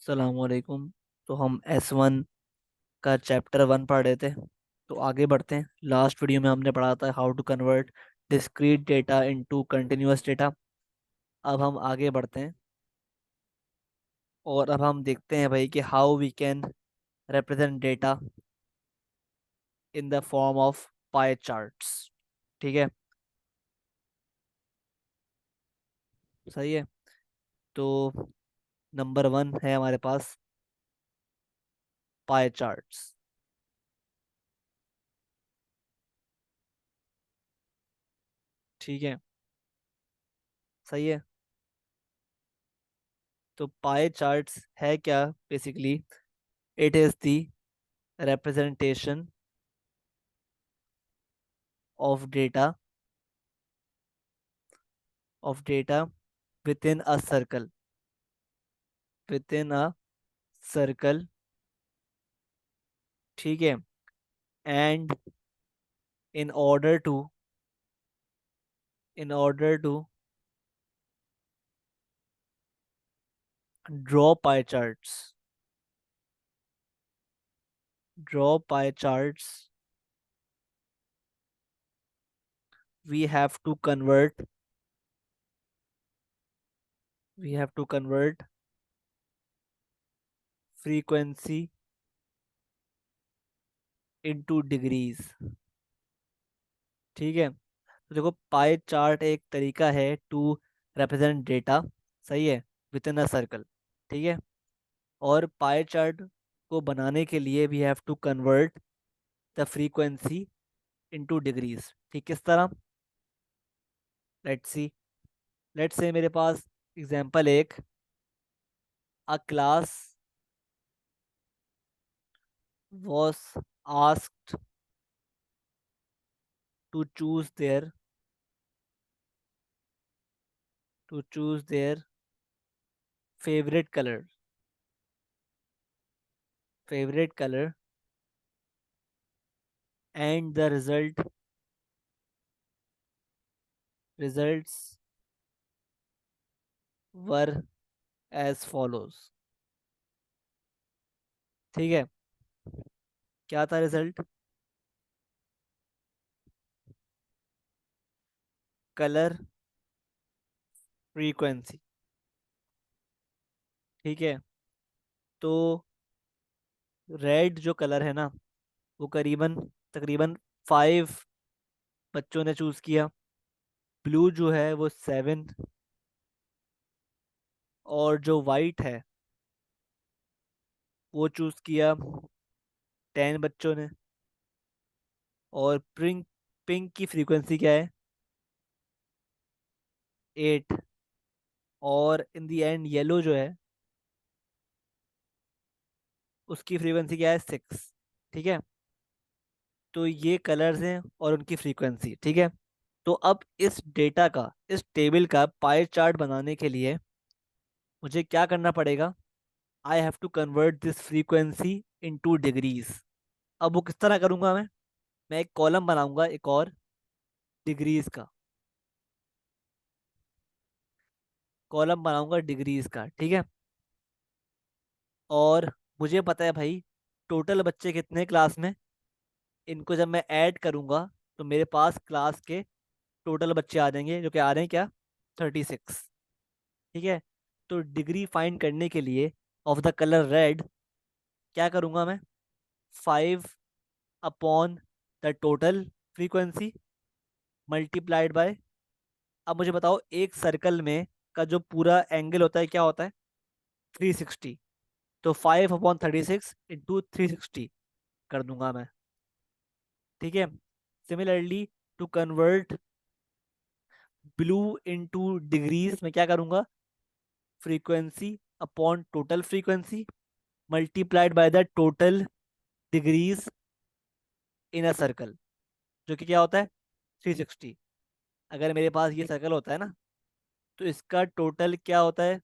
सलामकुम। तो हम S1 का चैप्टर 1 पढ़ रहे थे। तो आगे बढ़ते हैं। लास्ट वीडियो में हमने पढ़ा था how to convert discrete data into continuous data. अब हम आगे बढ़ते हैं और अब हम देखते हैं भाई कि how we can represent data in the form of pie charts. ठीक है, सही है। तो नंबर 1 है हमारे पास पाई चार्ट्स। ठीक है, सही है। तो पाई चार्ट्स है क्या? Basically it is the representation of data within a circle. ठीक है। And in order to in order to draw pie charts draw pie charts we have to convert frequency into degrees। ठीक है। तो देखो, pie chart एक तरीका है to represent data, सही है, विद इन अ सर्कल। ठीक है। और पाई चार्ट को बनाने के लिए we have to convert the frequency into degrees. ठीक, किस तरह? Let's see. लेट्स से मेरे पास एग्जांपल एक, अ class was asked to choose their favorite color and the results were as follows। ठीक है। क्या था रिजल्ट? Colour frequency. ठीक है। तो रेड जो कलर है ना, वो करीबन तकरीबन 5 बच्चों ने चूज किया। ब्लू जो है वो 7, और जो वाइट है वो चूज किया 10 बच्चों ने। और पिंक पिंक की फ्रीक्वेंसी क्या है? 8। और इन दी एंड येलो जो है उसकी फ्रीक्वेंसी क्या है? 6। ठीक है। तो ये कलर्स हैं और उनकी फ्रीक्वेंसी। ठीक है। तो अब इस डेटा का, इस टेबल का पाई चार्ट बनाने के लिए मुझे क्या करना पड़ेगा? I have to convert this frequency into degrees. अब वो किस तरह करूंगा मैं एक कॉलम बनाऊंगा, एक और डिग्रीज का कॉलम बनाऊंगा, डिग्रीज का। ठीक है। और मुझे पता है भाई टोटल बच्चे कितने क्लास में। इनको जब मैं ऐड करूंगा तो मेरे पास क्लास के टोटल बच्चे आ जाएंगे, जो कि आ रहे हैं क्या? 36। ठीक है। तो डिग्री फाइंड करने के लिए ऑफ द कलर रेड क्या करूंगा मैं? 5 upon the total frequency multiplied bye, अब मुझे बताओ एक सर्कल में का जो पूरा एंगल होता है क्या होता है? 360। तो 5/36 इंटू 360 कर दूंगा मैं। ठीक है। Similarly to convert blue into degrees में क्या करूंगा? Frequency upon total frequency multiplied by the total degrees in a circle, जो कि क्या होता है? 360। अगर मेरे पास ये सर्कल होता है ना, तो इसका टोटल क्या होता है?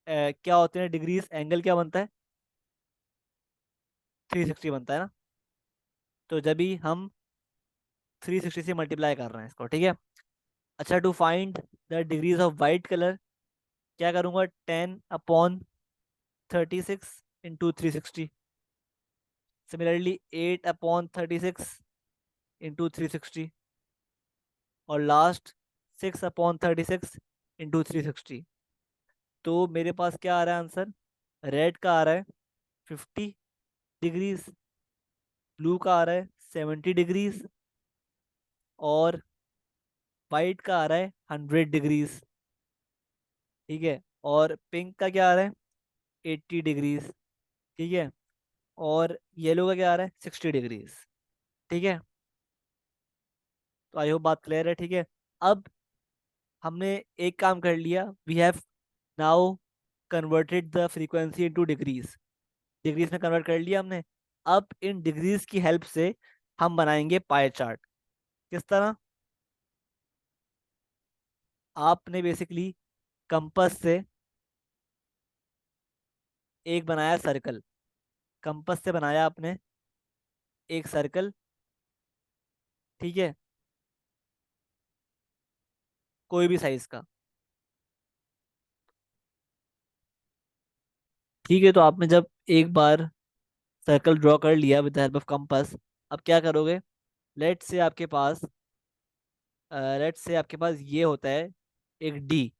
क्या होते हैं डिग्रीज? एंगल क्या बनता है? 360 बनता है ना। तो जब भी हम 360 से मल्टीप्लाई कर रहे हैं इसको। ठीक है। अच्छा, to find the degrees of white colour क्या करूंगा? 10/360 36 into 360। Similarly 8/36 into 360। और लास्ट 6/36 इंटू 360। तो मेरे पास क्या आ रहा है आंसर? रेड का आ रहा है 50 डिग्रीज, ब्लू का आ रहा है 70 डिग्रीज, और वाइट का आ रहा है 100 डिग्रीज। ठीक है। और पिंक का क्या आ रहा है? 80 डिग्रीज। ठीक है। और येलो का क्या आ रहा है? 60 डिग्रीज। ठीक है। तो आई होप बात क्लियर है। ठीक है। अब हमने एक काम कर लिया, we have now converted the frequency into degrees. Degrees में कन्वर्ट कर लिया हमने। अब इन डिग्रीज की हेल्प से हम बनाएंगे पाई चार्ट। किस तरह? आपने बेसिकली कंपास से एक बनाया सर्कल। कंपास से बनाया आपने एक सर्कल। ठीक है। कोई भी साइज का। ठीक है। तो आपने जब एक बार सर्कल ड्रॉ कर लिया with the help of compass, अब क्या करोगे? लेट से आपके पास ये होता है एक डी,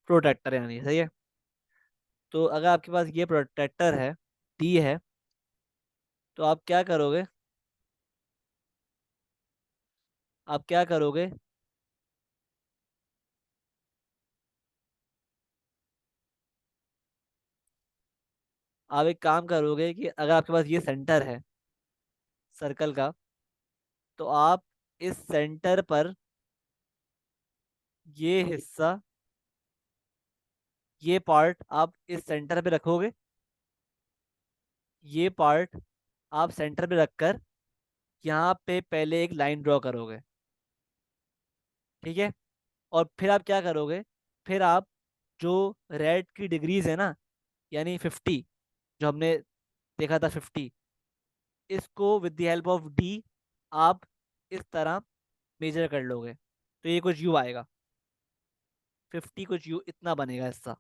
प्रोटेक्टर यानी, सही है। तो अगर आपके पास ये प्रोटेक्टर है, डी है, तो आप क्या करोगे? आप क्या करोगे? आप एक काम करोगे कि अगर आपके पास ये सेंटर है सर्कल का, तो आप इस सेंटर पर ये हिस्सा, ये पार्ट आप इस सेंटर पे रखोगे। ये पार्ट आप सेंटर पे रखकर यहाँ पे पहले एक लाइन ड्रॉ करोगे। ठीक है। और फिर आप क्या करोगे? फिर आप जो रेड की डिग्रीज है ना, यानी 50, जो हमने देखा था 50, इसको with the help of D आप इस तरह मेजर कर लोगे, तो ये कुछ यू आएगा। 50 कुछ यू इतना बनेगा हिस्सा।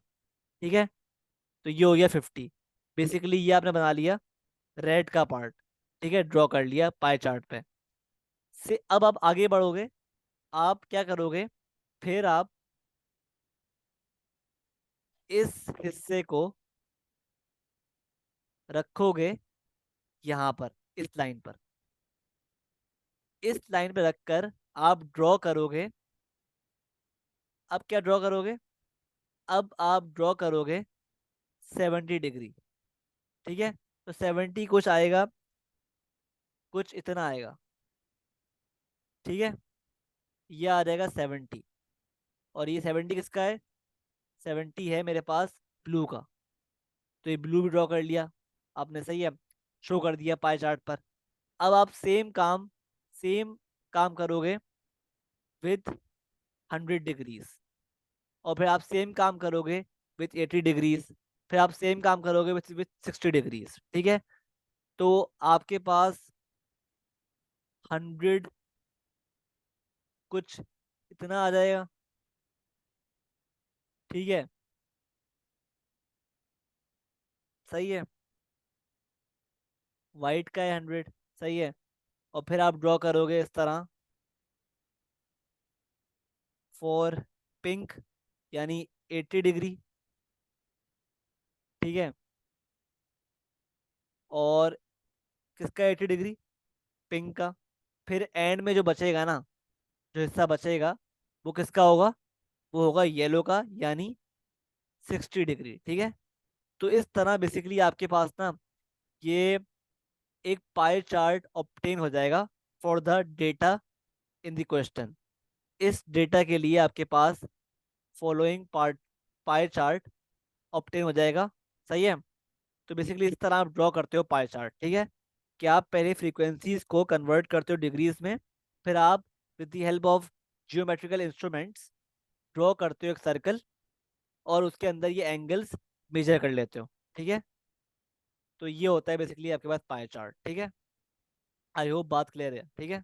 ठीक है। तो ये हो गया 50। बेसिकली ये आपने बना लिया रेड का पार्ट। ठीक है, ड्रॉ कर लिया पाई चार्ट पे से। अब आप आगे बढ़ोगे। आप क्या करोगे? फिर आप इस हिस्से को रखोगे यहाँ पर, इस लाइन पर। इस लाइन पे रखकर आप ड्रॉ करोगे। अब क्या ड्रॉ करोगे? अब आप ड्रॉ करोगे 70 डिग्री। ठीक है। तो 70 कुछ आएगा, कुछ इतना आएगा। ठीक है। ये आ जाएगा 70। और ये 70 किसका है? 70 है मेरे पास ब्लू का। तो ये ब्लू भी ड्रॉ कर लिया आपने, सही है, शो कर दिया पाई चार्ट पर। अब आप सेम काम करोगे विथ 100 डिग्रीज। और फिर आप सेम काम करोगे विथ 80 डिग्रीज। फिर आप सेम काम करोगे विथ 60 डिग्रीज। ठीक है। तो आपके पास 100 कुछ इतना आ जाएगा। ठीक है। सही है। वाइट का है 100। सही है। और फिर आप ड्रॉ करोगे इस तरह फॉर पिंक, यानी 80 डिग्री। ठीक है। और किसका 80 डिग्री? पिंक का। फिर एंड में जो बचेगा ना, जो हिस्सा बचेगा, वो किसका होगा? वो होगा येलो का, यानी 60 डिग्री। ठीक है। तो इस तरह बेसिकली आपके पास ना ये एक पाई चार्ट ऑब्टेन हो जाएगा for the data in the question. इस डेटा के लिए आपके पास following part pie chart obtain हो जाएगा। सही है। तो बेसिकली इस तरह आप ड्रॉ करते हो पाई चार्ट। ठीक है। कि आप पहले फ्रीक्वेंसीज को कन्वर्ट करते हो डिग्रीज में, फिर आप with the help of geometrical instruments draw करते हो एक सर्कल, और उसके अंदर ये एंगल्स मेजर कर लेते हो। ठीक है। तो ये होता है बेसिकली आपके पास पाई चार्ट। ठीक है। आई होप बात क्लियर है। ठीक है।